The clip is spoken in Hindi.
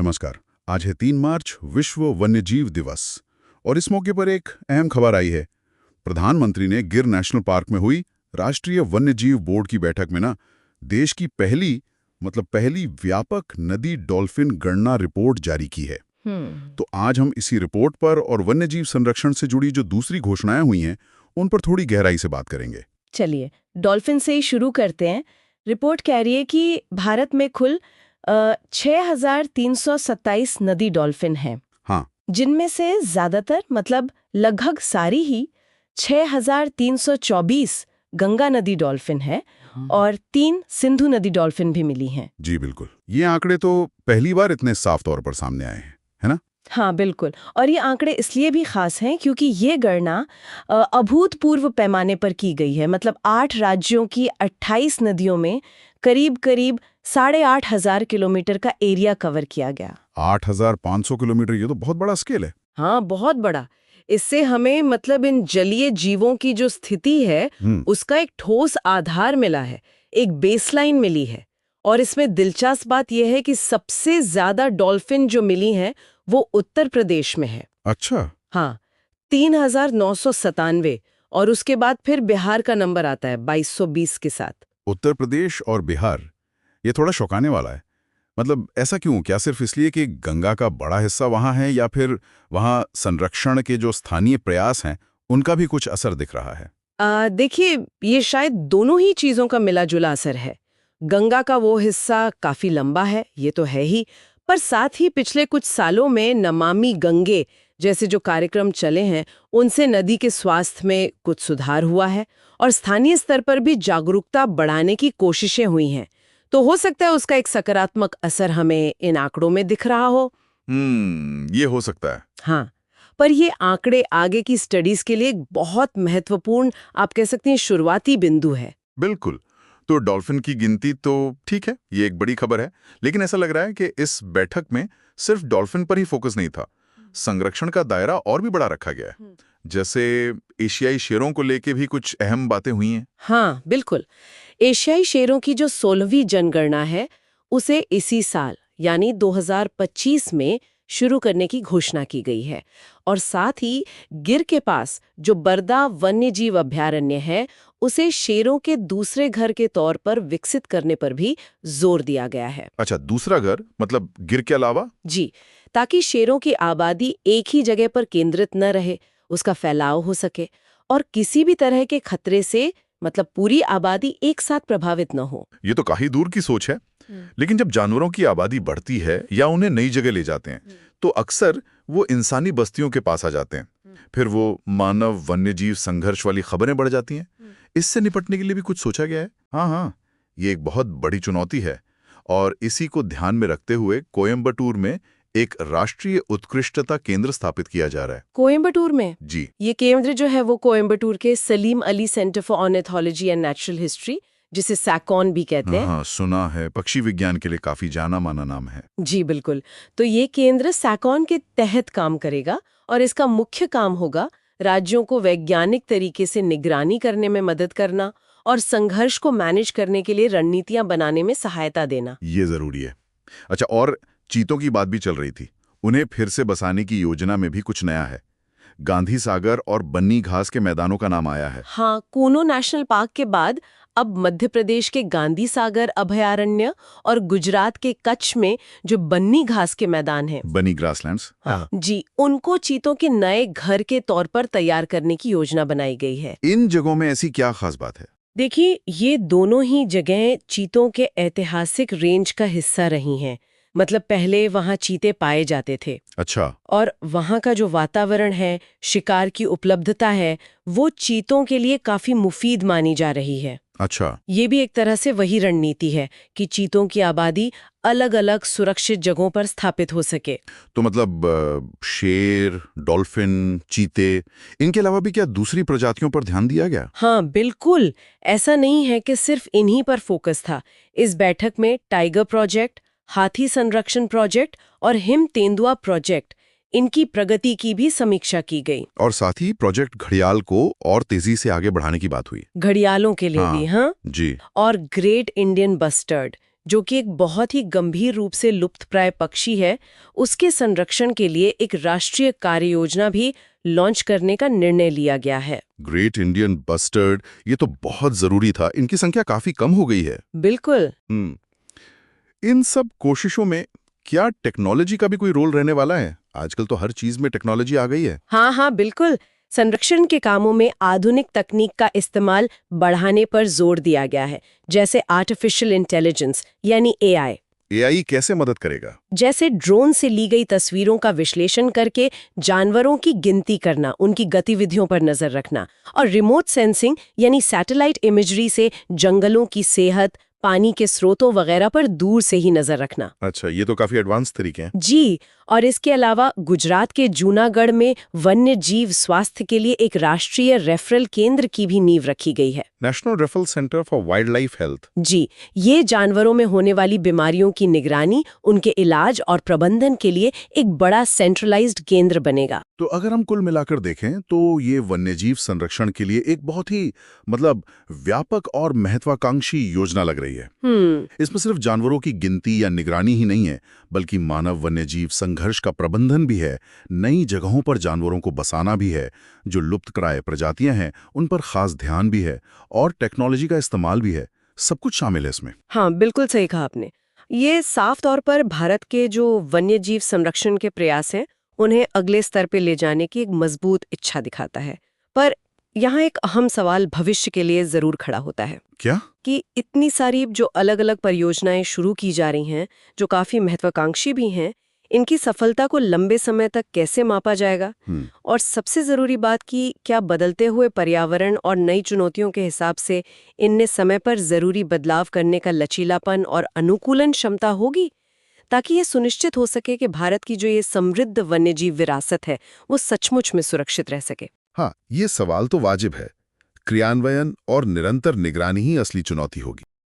नमस्कार। आज है 3 मार्च, विश्व वन्यजीव दिवस। और इस मौके पर एक अहम खबर आई है। प्रधानमंत्री ने गिर नेशनल पार्क में हुई राष्ट्रीय वन्यजीव बोर्ड की बैठक में देश की पहली व्यापक नदी डॉल्फिन गणना रिपोर्ट जारी की है। तो आज हम इसी रिपोर्ट पर और वन्यजीव संरक्षण से जुड़ी जो दूसरी घोषणाएं हुई हैं, उन पर थोड़ी गहराई से बात करेंगे। चलिए, डॉल्फिन से ही शुरू करते हैं। रिपोर्ट कह रही है कि भारत में कुल 6,327 नदी डॉल्फिन हैं। हाँ, जिनमें से ज्यादातर लगभग सारी ही 6,324 गंगा नदी डॉल्फिन है और 3 सिंधु नदी डॉल्फिन भी मिली हैं। जी बिल्कुल। ये आंकड़े तो पहली बार इतने साफ तौर पर सामने आए हैं, है ना? हाँ बिल्कुल। और ये आंकड़े इसलिए भी खास हैं क्योंकि ये गणना अभूतपूर्व पैमाने पर की गई है। 8 राज्यों की 28 नदियों में करीब 8,500 किलोमीटर का एरिया कवर किया गया। 8,500 किलोमीटर, ये तो बहुत बड़ा स्केल है। हाँ, बहुत बड़ा। इससे हमें इन जलीय जीवों की जो स्थिति है उसका एक ठोस आधार मिला है, एक बेसलाइन मिली है। और इसमें दिलचस्प बात यह है कि सबसे ज्यादा डॉल्फिन जो मिली हैं वो उत्तर प्रदेश में है। अच्छा। हाँ, 3,997 और उसके बाद फिर बिहार का नंबर आता है 2,220 के साथ। उत्तर प्रदेश और बिहार, ये थोड़ा चौंकाने वाला है। ऐसा क्यों? क्या सिर्फ इसलिए कि गंगा का बड़ा हिस्सा वहां है, या फिर वहां संरक्षण के जो स्थानीय प्रयास हैं उनका भी कुछ असर दिख रहा है? देखिए, ये शायद दोनों ही चीजों का मिला जुला असर है। गंगा का वो हिस्सा काफी लंबा है, ये तो है ही, पर साथ ही पिछले कुछ सालों में नमामि गंगे जैसे जो कार्यक्रम चले हैं उनसे नदी के स्वास्थ्य में कुछ सुधार हुआ है और स्थानीय स्तर पर भी जागरूकता बढ़ाने की कोशिशें हुई हैं। तो हो सकता है उसका एक सकारात्मक असर हमें इन आंकड़ों में दिख रहा हो। ये हो सकता है। हाँ, पर ये आंकड़े आगे की स्टडीज के लिए एक बहुत महत्वपूर्ण, आप कह सकते हैं, शुरुआती बिंदु है। बिल्कुल। तो डॉल्फिन की गिनती तो ठीक है, ये एक बड़ी खबर है, लेकिन ऐसा लग रहा है कि इस बैठक में सिर्फ डॉल्फिन पर ही फोकस नहीं था। संरक्षण का दायरा और भी बड़ा रखा गया है। जैसे एशियाई शेरों को लेके भी कुछ अहम बातें हुई हैं। हाँ बिल्कुल। एशियाई शेरों की जो 16वीं जनगणना है उसे इसी साल यानी 2025 में शुरू करने की घोषणा की गई है। और साथ ही गिर के पास जो बरदा वन्यजीव अभयारण्य है उसे शेरों के दूसरे घर के तौर पर विकसित करने पर भी जोर दिया गया है। अच्छा, दूसरा घर मतलब गिर के अलावा? जी, ताकि शेरों की आबादी एक ही जगह पर केंद्रित न रहे, उसका फैलाव हो सके और किसी भी तरह के खतरे से पूरी आबादी एक साथ प्रभावित न हो। ये तो काफी दूर की सोच है। लेकिन जब जानवरों की आबादी बढ़ती है या उन्हें नई जगह ले जाते हैं तो अक्सर वो इंसानी बस्तियों के पास आ जाते हैं। फिर वो मानव वन्यजीव संघर्ष वाली खबरें बढ़ जाती हैं। इससे निपटने के लिए भी कुछ सोचा गया है? हाँ, ये एक बहुत बड़ी चुनौती है और इसी को ध्यान में रखते हुए कोयम्बटूर में एक राष्ट्रीय उत्कृष्टता केंद्र स्थापित किया जा रहा है। कोयम्बटूर में? जी। ये केंद्र जो है वो कोयम्बटूर के Salim Ali centre for ornithology and natural history, जिसे सैकॉन भी कहते हैं। हाँ, सुना है। पक्षी विज्ञान के लिए काफी जाना माना नाम है। जी बिल्कुल। तो ये केंद्र सैकॉन के तहत काम करेगा और इसका मुख्य काम होगा राज्यों को वैज्ञानिक तरीके से निगरानी करने में मदद करना और संघर्ष को मैनेज करने के लिए रणनीतियां बनाने में सहायता देना। ये जरूरी है। अच्छा, और चीतों की बात भी चल रही थी। उन्हें फिर से बसाने की योजना में भी कुछ नया है। गांधी सागर और बन्नी घास के मैदानों का नाम आया है। हाँ, कूनो नेशनल पार्क के बाद अब मध्य प्रदेश के गांधी सागर अभयारण्य और गुजरात के कच्छ में जो बन्नी घास के मैदान हैं, बनी ग्रासलैंड्स, हाँ जी, उनको चीतों के नए घर के तौर पर तैयार करने की योजना बनाई गई है। इन जगहों में ऐसी क्या खास बात है? देखिए, ये दोनों ही जगहें चीतों के ऐतिहासिक रेंज का हिस्सा रही हैं। पहले वहाँ चीते पाए जाते थे। अच्छा। और वहाँ का जो वातावरण है, शिकार की उपलब्धता है, वो चीतों के लिए काफी मुफीद मानी जा रही है। अच्छा। ये भी एक तरह से वही रणनीति है कि चीतों की आबादी अलग-अलग सुरक्षित जगहों पर स्थापित हो सके। तो शेर, डॉल्फिन, चीते, इनके अलावा भी क्या दूसरी प्रजातियों पर ध्यान दिया गया? हाँ बिल्कुल। ऐसा नहीं है कि सिर्फ इन्हीं पर फोकस था। इस बैठक में टाइगर प्रोजेक्ट, हाथी संरक्षण प्रोजेक्ट और हिम तेंदुआ प्रोजेक्ट, इनकी प्रगति की भी समीक्षा की गई। और साथ ही प्रोजेक्ट घड़ियाल को और तेजी से आगे बढ़ाने की बात हुई। घड़ियालों के लिए भी, हाँ जी। और ग्रेट इंडियन बस्टर्ड, जो कि एक बहुत ही गंभीर रूप से लुप्तप्राय पक्षी है, उसके संरक्षण के लिए एक राष्ट्रीय कार्य योजना भी लॉन्च करने का निर्णय लिया गया है। ग्रेट इंडियन बस्टर्ड, ये तो बहुत जरूरी था। इनकी संख्या काफी कम हो गई है। बिल्कुल। इन सब कोशिशों में क्या टेक्नोलॉजी का भी कोई रोल रहने वाला है? आजकल तो हर चीज में टेक्नोलॉजी आ गई है। हाँ, बिल्कुल। संरक्षण के कामों में आधुनिक तकनीक का इस्तेमाल बढ़ाने पर जोर दिया गया है, जैसे आर्टिफिशियल इंटेलिजेंस यानी एआई। एआई कैसे मदद करेगा? जैसे ड्रोन से ली गई तस्वीरों का विश्लेषण करके जानवरों की गिनती करना, उनकी गतिविधियों पर नजर रखना, और रिमोट सेंसिंग यानी सैटेलाइट इमेजरी से जंगलों की सेहत, पानी के स्रोतों वगैरह पर दूर से ही नजर रखना। अच्छा, ये तो काफी एडवांस तरीके हैं। जी, और इसके अलावा गुजरात के जूनागढ़ में वन्य जीव स्वास्थ्य के लिए एक राष्ट्रीय रेफरल केंद्र की भी नींव रखी गई है। National referral centre for wildlife health. जी, ये जानवरों में होने वाली बीमारियों की निगरानी, उनके इलाज और प्रबंधन के लिए एक बड़ा सेंट्रलाइज्ड केंद्र बनेगा। तो अगर हम कुल मिलाकर देखें तो ये वन्यजीव संरक्षण के लिए एक बहुत ही व्यापक और महत्वाकांक्षी योजना लग रही है। इसमें सिर्फ जानवरों की गिनती या निगरानी ही नहीं है, बल्कि मानव वन्यजीव संघर्ष का प्रबंधन भी है, नई जगहों पर जानवरों को बसाना भी है, जो लुप्तप्राय प्रजातियां हैं उन पर खास ध्यान भी है, और टेक्नोलॉजी का इस्तेमाल भी है। सब कुछ शामिल है इसमें। हाँ, बिल्कुल सही कहा आपने। ये साफ तौर पर भारत के जो वन्यजीव संरक्षण के प्रयास हैं, उन्हें अगले स्तर पे ले जाने की एक मजबूत इच्छा दिखाता है। पर यहाँ एक अहम सवाल भविष्य के लिए जरूर खड़ा होता है। क्या? कि इतनी सारी जो अलग-अलग परियोजनाएं शुरू की जा रही हैं, जो काफी महत्वाकांक्षी भी हैं, इनकी सफलता को लंबे समय तक कैसे मापा जाएगा? और सबसे जरूरी बात कि क्या बदलते हुए पर्यावरण और नई चुनौतियों के हिसाब से इनने समय पर जरूरी बदलाव करने का लचीलापन और अनुकूलन क्षमता होगी, ताकि ये सुनिश्चित हो सके कि भारत की जो ये समृद्ध वन्यजीव विरासत है, वो सचमुच में सुरक्षित रह सके। हाँ, ये सवाल तो वाजिब है। क्रियान्वयन और निरंतर निगरानी ही असली चुनौती होगी।